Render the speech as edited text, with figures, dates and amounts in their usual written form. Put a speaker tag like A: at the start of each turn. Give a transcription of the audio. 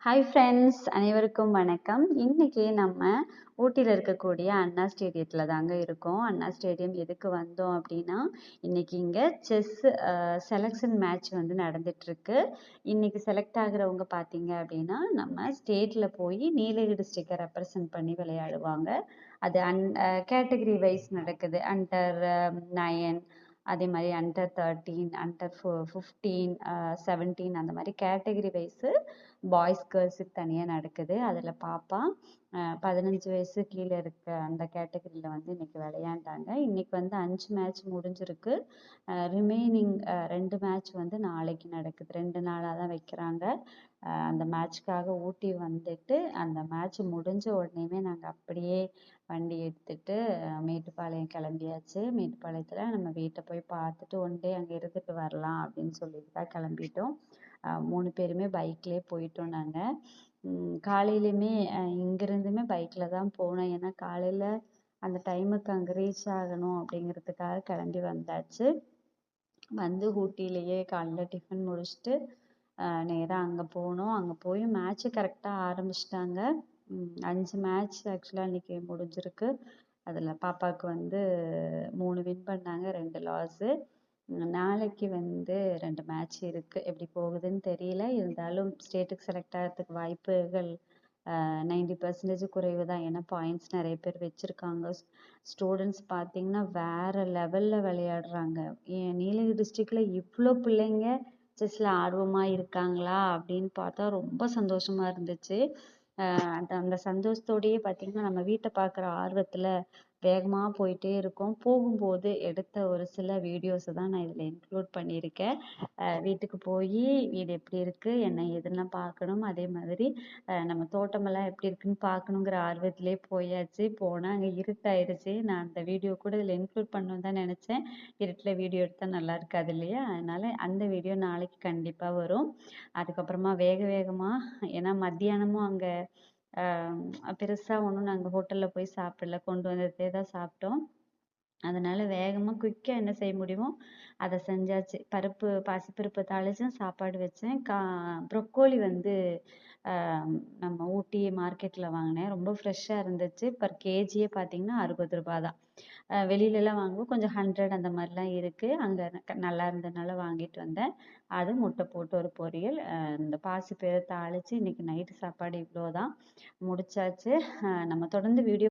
A: Hi friends, அனைவருக்கும் வணக்கம். இன்னைக்கு நம்ம ஊட்டியில் இருக்கக்கூடிய அண்ணா ஸ்டேடியத்தில் தாங்க இருக்கோம். அண்ணா ஸ்டேடியம் எதுக்கு வந்தோம் அப்படின்னா, இன்னைக்கு இங்கே செஸ் செலெக்ஷன் மேட்ச் வந்து நடந்துட்டுருக்கு. இன்னைக்கு செலக்ட் ஆகுறவங்க பார்த்தீங்க அப்படின்னா நம்ம ஸ்டேட்டில் போய் நீலகிரி டிஸ்ட்ரிக்டை ரெப்ரசன்ட் பண்ணி விளையாடுவாங்க. அது கேட்டகரி வைஸ் நடக்குது. அண்டர் 9, அதே மாதிரி அண்டர் 13, அண்டர் 15, 17 அந்த மாதிரி கேட்டகரி வைஸு பாய்ஸ் கேர்ள்ஸுக்கு தனியாக நடக்குது. அதில் பாப்பா 15 வயசு கீழே இருக்க அந்த கேட்டகரியில் வந்து இன்னைக்கு விளையாண்டாங்க. இன்னைக்கு வந்து 5 மேட்ச் முடிஞ்சிருக்கு. ரிமைனிங் 2 மேட்ச் வந்து நாளைக்கு நடக்குது. 2 நாளாக தான் வைக்கிறாங்க. அந்த மேட்ச்க்காக ஊட்டி வந்துட்டு அந்த மேட்ச் முடிஞ்ச உடனேயுமே நாங்கள் அப்படியே வண்டி எடுத்துட்டு மேட்டுப்பாளையம் கிளம்பியாச்சு. மேட்டுப்பாளையத்தில் நம்ம வீட்டை போய் பார்த்துட்டு ஒன் டே அங்கே இருந்துட்டு வரலாம் அப்படின்னு சொல்லிட்டு தான் கிளம்பிட்டோம். 3 பேருமே பைக்லேயே போயிட்டோம் நாங்கள். காலையிலையுமே இங்கேருந்துமே பைக்கில் தான் போனோம். ஏன்னா காலையில் அந்த டைமுக்கு அங்கே ரீச் ஆகணும் அப்படிங்கிறதுக்காக கிளம்பி வந்தாச்சு. வந்து ஊட்டியிலேயே காலைல டிஃபன் முடிச்சுட்டு நேராக அங்கே போனோம். அங்கே போய் மேட்ச்சு கரெக்டாக ஆரம்பிச்சிட்டாங்க. 5 மேட்ச் ஆக்சுவலாக இன்னைக்கு முடிஞ்சிருக்கு. அதில் பாப்பாவுக்கு வந்து 3 வின் பண்ணாங்க, 2 லாஸு. நாளைக்கு வந்து 2 மேட்ச் இருக்குது. எப்படி போகுதுன்னு தெரியல. இருந்தாலும் ஸ்டேட்டுக்கு செலக்ட் ஆகிறதுக்கு வாய்ப்புகள் 90% குறைவு தான். ஏன்னா பாயிண்ட்ஸ் நிறைய பேர் வச்சுருக்காங்க. ஸ்டூடெண்ட்ஸ் பார்த்தீங்கன்னா வேறு லெவலில் விளையாடுறாங்க. நீலகிரி டிஸ்ட்ரிக்டில் இவ்வளோ பிள்ளைங்க செஸ்ஸில் ஆர்வமாக இருக்காங்களா அப்படின்னு பார்த்தா ரொம்ப சந்தோஷமாக இருந்துச்சு. அந்த சந்தோஷத்தோடையே பார்த்தீங்கன்னா நம்ம வீட்டை பார்க்குற ஆர்வத்தில் வேகமாக போயிட்டே இருக்கோம். போகும்போது எடுத்த ஒரு சில வீடியோஸை தான் நான் இதில் இன்க்ளூட் பண்ணியிருக்கேன். வீட்டுக்கு போய் வீடு எப்படி இருக்குது, என்ன எதுலாம் பார்க்கணும். அதே மாதிரி நம்ம தோட்டமெல்லாம் எப்படி இருக்குன்னு பார்க்கணுங்கிற ஆர்வத்திலே போயாச்சு. போனால் அங்கே இருட்டாயிருச்சு. நான் அந்த வீடியோ கூட இதில் இன்க்ளூட் பண்ணணுன்னு தான் நினச்சேன். இருட்டில் வீடியோ எடுத்தால் நல்லா இருக்காது இல்லையா? அதனால் அந்த வீடியோ நாளைக்கு கண்டிப்பாக வரும். அதுக்கப்புறமா வேகமாக ஏன்னா மத்தியானமும் அங்கே பெருசாக ஒன்றும் நாங்கள் ஹோட்டலில் போய் சாப்பிடல, கொண்டு வந்ததே தான் சாப்பிட்டோம். அதனால வேகமாக குயிக்காக என்ன செய்ய முடியுமோ அதை செஞ்சாச்சு. பாசிப்பருப்பு தாளிச்சும் சாப்பாடு வச்சேன். ப்ரொக்கோலி வந்து நம்ம ஊட்டி மார்க்கெட்டில் வாங்கினேன். ரொம்ப ஃப்ரெஷ்ஷாக இருந்துச்சு. பர் கேஜியே பார்த்தீங்கன்னா 60 ரூபா தான். வெளியிலலாம் வாங்குவோம் கொஞ்சம் 100 அந்த மாதிரிலாம் இருக்குது. அங்கே நல்லா இருந்ததுனால வாங்கிட்டு வந்தேன். அது முட்டை போட்டு ஒரு பொரியல். இந்த பாசிப்பயிரை தாளித்து இன்னைக்கு நைட்டு சாப்பாடு இவ்வளோ தான் முடிச்சாச்சு. நம்ம தொடர்ந்து வீடியோ